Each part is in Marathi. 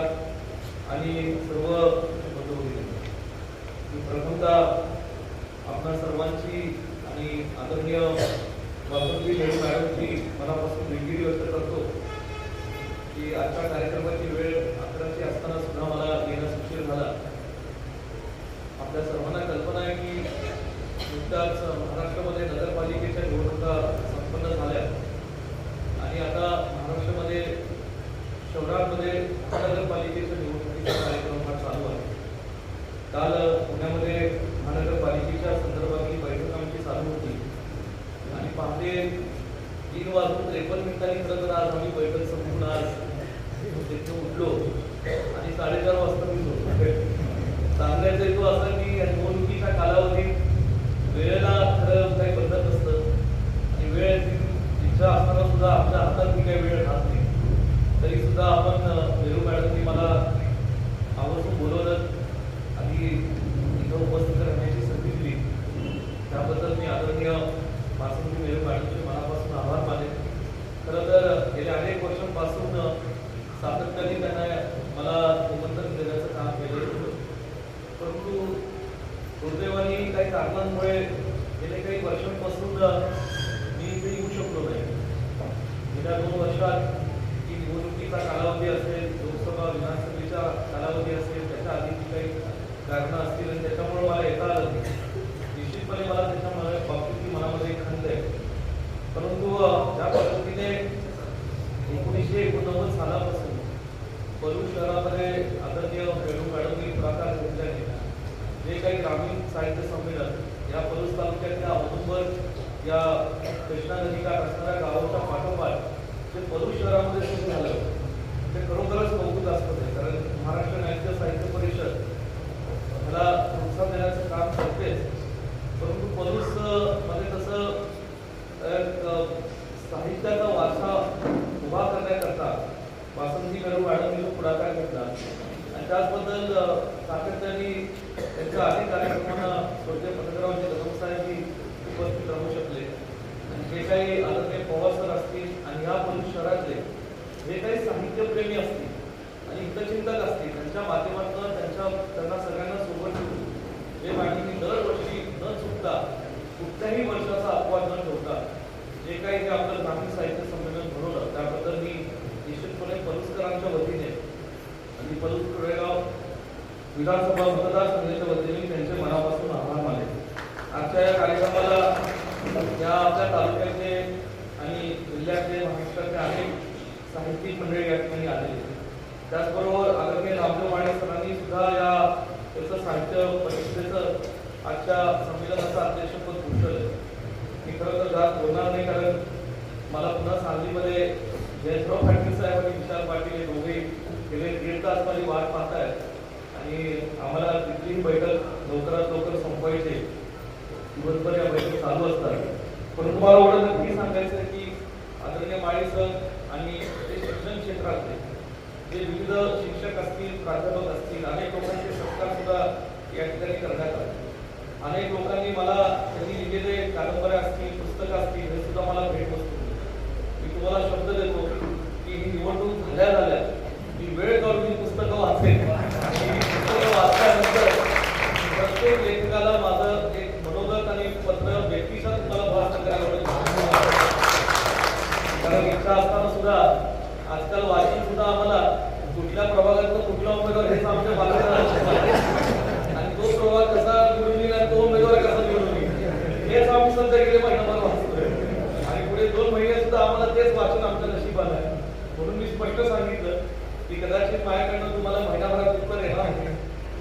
नमस्कार आणि सर्व बंधू-भगिनी. मी प्रथमतः आपणा सर्वांची आणि आदरणीय वासंती नेहरू मॅडमची मनापासून दिलगिरी व्यक्त करतो की आजच्या कार्यक्रमाची वेळ 11ची असताना सुद्धा मला येण्यास उशीर झाला. आपल्या सर्वांना कल्पना आहे की नुकत्याच महाराष्ट्रामध्ये नगरपालिकेच्या निवडणुका संपन्न झाल्या आणि आता महाराष्ट्रामध्ये शहरांमध्ये महानगरपालिकेच्या निवडणुकीचा कार्यक्रम हा चालू आहे. काल पुण्यामध्ये महानगरपालिकेच्या संदर्भातली बैठक आमची चालू होती आणि पहाटे 3:53 खरं तर आज आम्ही बैठक संपून आज तिथे उठलो आणि 4:30 वाजता मी झोपलो. सांगायचा हेतू असा की या निवडणुकीच्या कालावधीत वेळेला खरं काही बदलत नसतं आणि वेळ इच्छा असताना सुद्धा आपल्या हातात मी काही वेळ राहत नाही. तरी सुद्धा आपण नेहरू मॅडमनी मला आवर्जून बोलवलं आणि इथं उपस्थित राहण्याची संधी दिली. त्याबद्दल मी आदरणीय वासंती नेहरू मॅडमचे मनापासून आभार माने. खरं तर गेल्या अनेक वर्षांपासून सातत्याने त्यांना मला निमंत्रण देण्याचं काम केलं, परंतु दुर्दैवाने काही कारणांमुळे गेले काही वर्षांपासून मी इथे येऊ शकलो नाही. गेल्या 2 वर्षात ही निवडणुकीचा कालावधी असेल, लोकसभा विधानसभेचा कालावधी असेल, त्याच्या आधीची काही कारणं असतील आणि त्याच्यामुळे मला येता आलं नाही. निश्चितपणे मला त्याच्यामुळे बाबतीत मनामध्ये खंत आहे. परंतु ज्या पद्धतीने 1989 सालापासून पलूस शहरामध्ये आदरणीय नेहरू मॅडमनी पुढाकार घेतल्याने जे काही ग्रामीण साहित्य संमेलन या पलूस तालुक्यातल्या औदुंबर या कृष्णा नदीकाठ असणाऱ्या गावाच्या पाठोपाठ जे पलूस शहरामध्ये सुरू झालं ते खरोखरच कौतुकास्पद आहे. कारण महाराष्ट्र राज्य साहित्य परिषद ह्याला प्रोत्साहन देण्याचं काम करतेच, परंतु पलूस मध्ये तसं साहित्याचा वारसा उभा करण्याकरता वासंती नेहरू मॅडमनी पुढाकार घेतला आणि त्याचबद्दल सातत्याने त्यांच्या अनेक कार्यक्रमांना स्वर्गीय पत्रकारांचे कदमसाहेबजी उपस्थित राहू शकले आणि जे काही आदरणीय पवार सर असतील आणि ह्या पलूस शहरातले जे काही साहित्यप्रेमी असतील आणि हितचिंतक असतील त्यांच्या माध्यमातून त्यांना सगळ्यांना सोबत ठेवून जे माहिती दरवर्षी न चुकता कुठल्याही वर्षाचा अपवाद न ठेवता जे काही हे आपलं ग्रामीण साहित्य संमेलन भरवलं त्याबद्दल मी निश्चितपणे पलूसकरांच्या वतीने आणि पलूस कोळेगाव विधानसभा मतदारसंघाच्या वतीने त्यांचे मनापासून आभार मानले. आजच्या या कार्यक्रमाला या आपल्या तालुक्याचे आणि जिल्ह्याचे महाराष्ट्राचे अनेक साहित्यिक मंडळी या ठिकाणी आलेले. त्याचबरोबर आदरणीय रामदेव माने सरांनी सुद्धा या त्याचं साहित्य परिषदेचं आजच्या संमेलनाचं अध्यक्षपद भूषवलं. मी खरं तर जास्त बोलणार नाही कारण मला पुन्हा सांगलीमध्ये जयंतराव पाटील साहेब आणि विशाल पाटील हे दोघे गेले 1.5 तास माझी वाट पाहत आहेत आणि आम्हाला तिथलीही बैठक लवकरात लवकर संपवायची. दिवसभर या बैठक चालू असतात. पण तुम्हाला एवढं नक्की सांगायचं आहे की आदरणीय माळी सर आणि ते शिक्षण क्षेत्रातले जे विविध शिक्षक असतील, प्राध्यापक असतील, अनेक लोकांचे सत्कार सुद्धा या ठिकाणी करण्यात आले. अनेक लोकांनी मला त्यांनी लिहिलेले कादंबऱ्या असतील, पुस्तकं असतील हे सुद्धा मला भेटवस्तू. मी तुम्हाला शब्द देतो की ही निवडणूक झाल्या मी वेळ काढून ही पुस्तकं वाचेन आणि पुस्तकं वाचल्यानंतर प्रत्येक लेखकाला माझं एक मनोगत आणि पत्र व्यक्तिशः तुम्हाला भाषण करायला कारण इच्छा असताना सुद्धा आजकाल वाचन सुद्धा आम्हाला कुठल्या प्रभागातून कुठला उमेदवार हेच आमच्या बालकाला आणि तो प्रभाग कसा निवडून येईल आणि तो उमेदवार कसा निवडून येईल हेच आम्ही सध्या गेले महिनाभर वाचतोय आणि पुढे 2 महिने सुद्धा आम्हाला तेच वाचन आमच्या नशिबाला आहे. म्हणून मी स्पष्ट सांगितलं की कदाचित माझ्याकडनं तुम्हाला महिनाभरात उत्तर येणार आहे,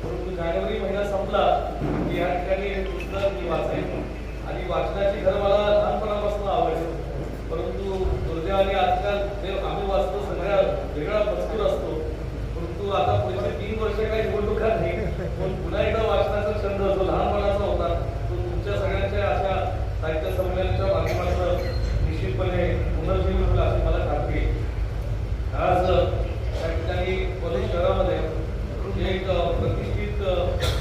परंतु जानेवारी महिना संपला की या ठिकाणी हे पुस्तक मी वाचायचो आणि वाचनाची खरं मला लहानपणापासून आवड आहे. परंतु दुर्दैवाने आजकाल ते आम्ही वाचतो सगळ्या वेगळा मजकूर असतो, परंतु आता पुढचे 3 वर्ष काही निवडणुका नाही पण पुन्हा एकदा वाचनाचा छंद जो लहानपणाचा होता तो तुमच्या सगळ्यांच्या अशा साहित्य संमेलनाच्या माध्यमातून निश्चितपणे पुनर्जीवन होईल अशी मला खात्री आहे. आज या ठिकाणी पलूस शहरामध्ये एक प्रतिष्ठित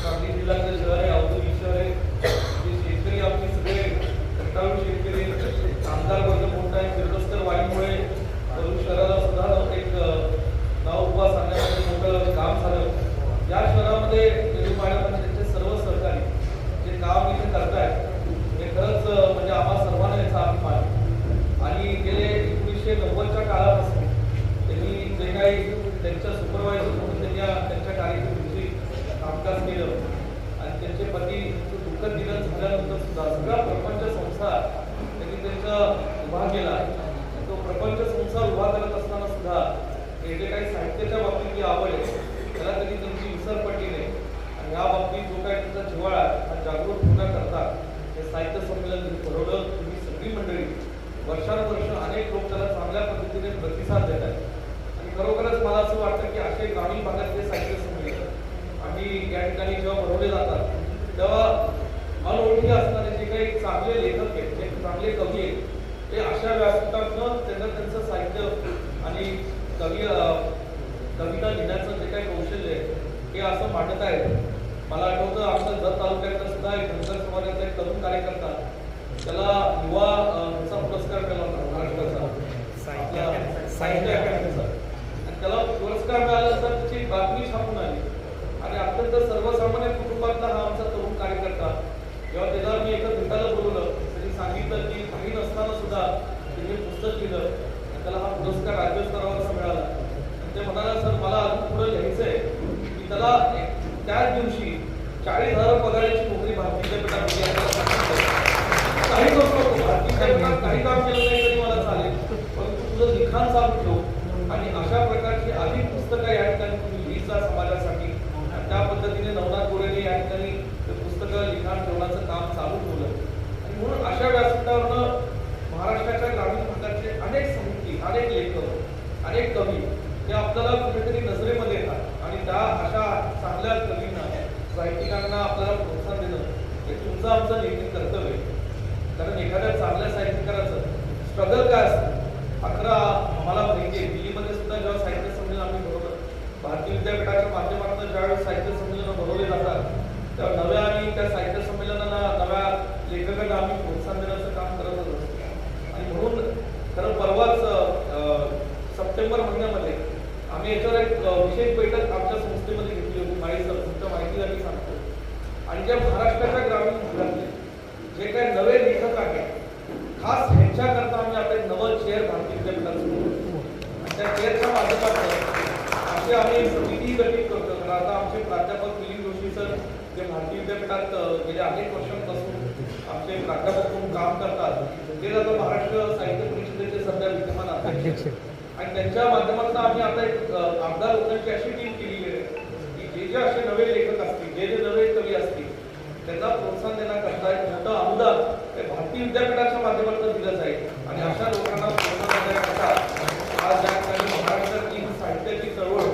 सांगली जिल्ह्यातलं शहर आहे, औद्योगिक शहर आहे. जे शेतकरी आपले सगळे रक्ताळू शेतकरी कामगार वर्ग मोठा आहे. किर्लोस्कर वाढीमुळे पलूस शहराला सुद्धा एक या शहरामध्ये निलू मॅडम आणि त्यांचे सर्व सहकारी जे काम इथे करतायत हे खरंच म्हणजे आम्हा सर्वांना याचा अभिमान आहे. आणि गेले 1990च्या काळापासून त्यांनी जे काही त्यांच्या सुपरवायझर म्हणून त्यांच्या कार्यक्रमाची कामकाज केलं आणि त्यांचे पती दुःखद निधन झाल्यानंतर सुद्धा सगळा प्रपंच संसार त्यांनी त्यांचा उभा केला. तो प्रपंच संसार उभा करत असताना सुद्धा हे जे काही साहित्याच्या बाबतीत जी आवड आहे त्याला कधी त्यांची विसर पडली नाही. आणि या बाबतीत जो काही त्यांचा जिव्हाळा हा जागृत होण्याकरता हे साहित्य संमेलन भरवलं. तुम्ही सगळी मंडळी वर्षानुवर्ष अनेक लोक त्याला चांगल्या पद्धतीने प्रतिसाद देत आहेत. आणि खरोखरच मला असं वाटतं की असे ग्रामीण भागातले साहित्य संमेलन आणि या ठिकाणी जेव्हा भरवले जातात तेव्हा अनोळखी असणारे जे काही चांगले लेखक आहेत, जे चांगले कवी आहेत, ते अशा व्यासपीठातनं त्यांचं साहित्य आणि कविता लिहिण्याचं जे काही कौशल्य आहे हे असं मांडत आहे. मला आठवतं आमच्या जत तालुक्यातला सुद्धा एक धनगर समाजाचा एक तरुण कार्यकर्ता त्याला युवा चा पुरस्कार मिळाला होता महाराष्ट्राचा साहित्य अकादमीचा. आणि त्याला पुरस्कार मिळाला तर त्याची बातमी छापून आली. आणि अत्यंत सर्वसामान्य कुटुंबातला हा आमचा तरुण कार्यकर्ता जेव्हा त्याला मी एका भेटायला बोलवलं त्यांनी सांगितलं की काही नसताना सुद्धा त्यांनी पुस्तक लिहिलं आणि त्याला हा पुरस्कार राज्यस्तरावरचा मिळाला. आणि ते म्हणाला सर मला अजून पुढे लिहायचंय की त्याला त्याच दिवशी 40,000 पगाराची नोकरी भारतीय विद्यापीठात मिळाली. काही गोष्ट भारतीय विद्यापीठात काही काम केलं नाही तरी मला चालेल, परंतु तुझं लिखाण चालू ठेव. आणि अशा प्रकारची अधिक पुस्तकं या ठिकाणी तुम्ही लिहिता समाजासाठी. त्या पद्धतीने नवनाथ गोरेने या ठिकाणी पुस्तकं लिखाण ठेवण्याचं काम चालू ठेवलं. आणि म्हणून अशा व्यासपीठावरनं महाराष्ट्राच्या ग्रामीण भागातले अनेक साहित्यिक, अनेक लेखक, अनेक कवी हे आपल्याला कुठेतरी नजरेमध्ये येतात. आणि त्या अशा चांगल्या कवींना, साहित्यिकांना आपल्याला प्रोत्साहन देणं हे तुमचं आमचं नैतिक कर्तव्य आहे. कारण एखाद्या चांगल्या साहित्यकाराचं स्ट्रगल काय असतं आम्हाला माहिती आहे. दिल्लीमध्ये सुद्धा जेव्हा साहित्य संमेलन आम्ही भरवलं, भारतीय विद्यापीठाच्या माध्यमातून ज्यावेळेस साहित्य संमेलन भरवले जातात तेव्हा नव्या आणि त्या साहित्य संमेलनाला नव्या लेखकांना आम्ही प्रोत्साहन देण्याचं काम करतच असतो. आणि म्हणून खरं परवाच सप्टेंबर महिन्यामध्ये आम्ही याच्यावर एक विशेष बैठक आमच्या संस्थेमध्ये घेतली होती. तुमच्या माहितीसाठी सांगतो. आणि ज्या महाराष्ट्राच्या ग्रामीण भागातले जे काही नवे लेखक आहेत खास ह्यांच्याकरता आम्ही आपले नवं चेअर भारतीय विद्यापीठात आणि त्या चेअरच्या माध्यमातून असे आम्ही समिती गठीत करतो. कारण आता आमचे प्राध्यापक मिलिंद जोशी सर जे भारतीय विद्यापीठात गेल्या अनेक वर्षांपासून आमचे प्राध्यापक म्हणून काम करतात, ते आता महाराष्ट्र साहित्य परिषदेचे सध्या विद्यमान अध्यक्ष. आणि त्यांच्या माध्यमातून आम्ही आता एक आमदार लोकांची अशी टीम केलेली आहे की जे असे नवे लेखक असतील, जे नवे कवी असतील त्यांना प्रोत्साहन देण्याकरता एक मोठं अनुदान भारतीय विद्यापीठाच्या माध्यमातून दिलं जाईल. आणि अशा लोकांना प्रोत्साहन देण्याकरता आज या ठिकाणी महाराष्ट्रातली साहित्याची चळवळ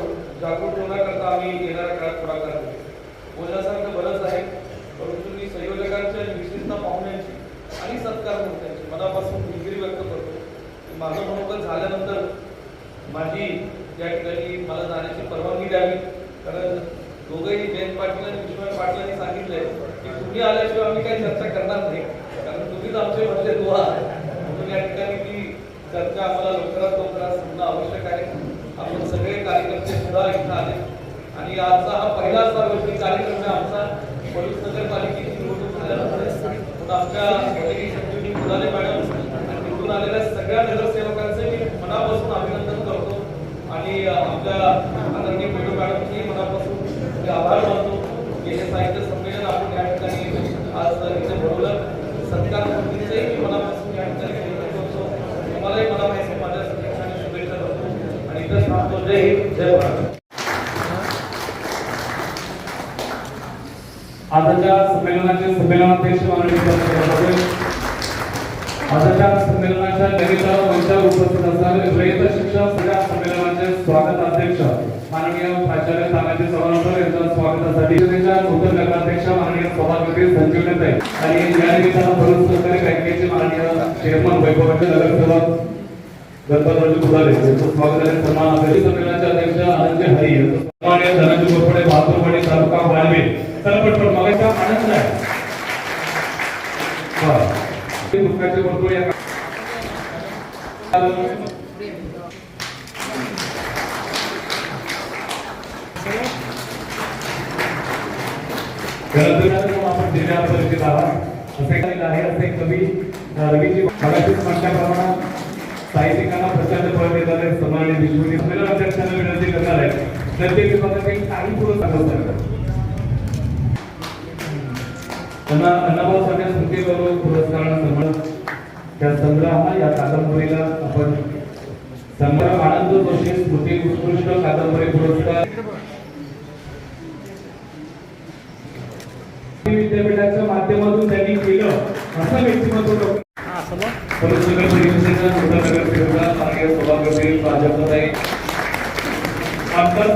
जागृत होण्याकरता आम्ही येणाऱ्या काळात पुढाकार घेऊ. बोलण्यासारखं बरंच आहे, परंतु मी संयोजकांची आणि विशेषतः पाहुण्यांची आणि सत्कार त्यांची मनापासून दिलगिरी व्यक्त करतो. माझं मनोगत झाल्यानंतर माझी या ठिकाणी मला जाण्याची परवानगी द्यावी. कारण दोघंही जयंत पाटील आणि विश्वनाथ पाटील यांनी सांगितलंय की तुम्ही आल्याशिवाय आम्ही काही चर्चा करणार नाही, कारण तुम्हीच आमचे म्हणजे दुवा. म्हणून या ठिकाणी ती चर्चा आम्हाला लवकरात लवकरात होणं आवश्यक आहे. आपण सगळे कार्यकर्ते सुद्धा इथं आले आणि आजचा हा पहिला सार्वजनिक कार्यक्रम आहे आमचा पलूस नगरपालिकेची निवडणूक झाल्यानंतर. आमच्या संजीवनी फुलाले मॅडम आणि निवडून आलेल्या सगळ्या नगरसेवकांचे मी मनापासून अभिनंदन करतो. आणि आपल्या आदरणीय पेडू मॅडमची मनापासून आभार मानतो की हे साहित्य संमेलन आपण या ठिकाणी आज इथे भरवलं. सत्कार मंत्रीचंही मी मनापासून या ठिकाणी करतो. तुम्हालाही मनापासून माझ्या शुभेच्छा करतो आणि इथंच थांबतो. जय हिंद, जय भारत. आजच्या संमेलनाचे संमेलनाध्यक्ष आजच्या संमेलनाच्या निमित्तानं मंचावर उपस्थित असणारे रयत शिक्षण सगळ्या संमेलनाचे स्वागत अध्यक्ष माननीय प्राचार्य तानाजी चव्हाण सर यांच्या स्वागतासाठी नूतन नगराध्यक्ष माननीय सभापती संजीवनीताई आणि या निमित्तानं भरूच सहकारी बँकेचे माननीय चेअरमन वैभवाचे नगरसेवक गणपतरावजी कुडाले यांचं स्वागत आणि सन्मान अध्यक्ष संमेलनाचे अध्यक्ष आनंदजी हरी माननीय धनंजय गोरपडे बहादूरवाडी तालुका वाळवे सरपटपट मगाचा आनंद आहे. दुःखाचे वर्तुळ या गणतंत्र आपण जिल्हा परिषद आहात असे काही आहे असे कवी रवीजी मगाशीच म्हटल्याप्रमाणे साहित्यिकांना प्रचंड फळ देतात आहे. समाज विश्वनी संमेलन अध्यक्षांना विनंती करणार आहे प्रत्येक विभागातील काही पुरस्कार त्यांना अण्णाभाऊ साठे स्मृती गौरव पुरस्कारानं सन्मान त्या संग्रह या कादंबरीला आपण संग्राम आनंद जोशी स्मृती उत्कृष्ट कादंबरी पुरस्कार विद्यापीठाच्या माध्यमातून त्यांनी केलं असं व्यक्तिमत्व परिसर परिषदेच्या नगरसेवका माननीय सभापती भाजपताई आमदार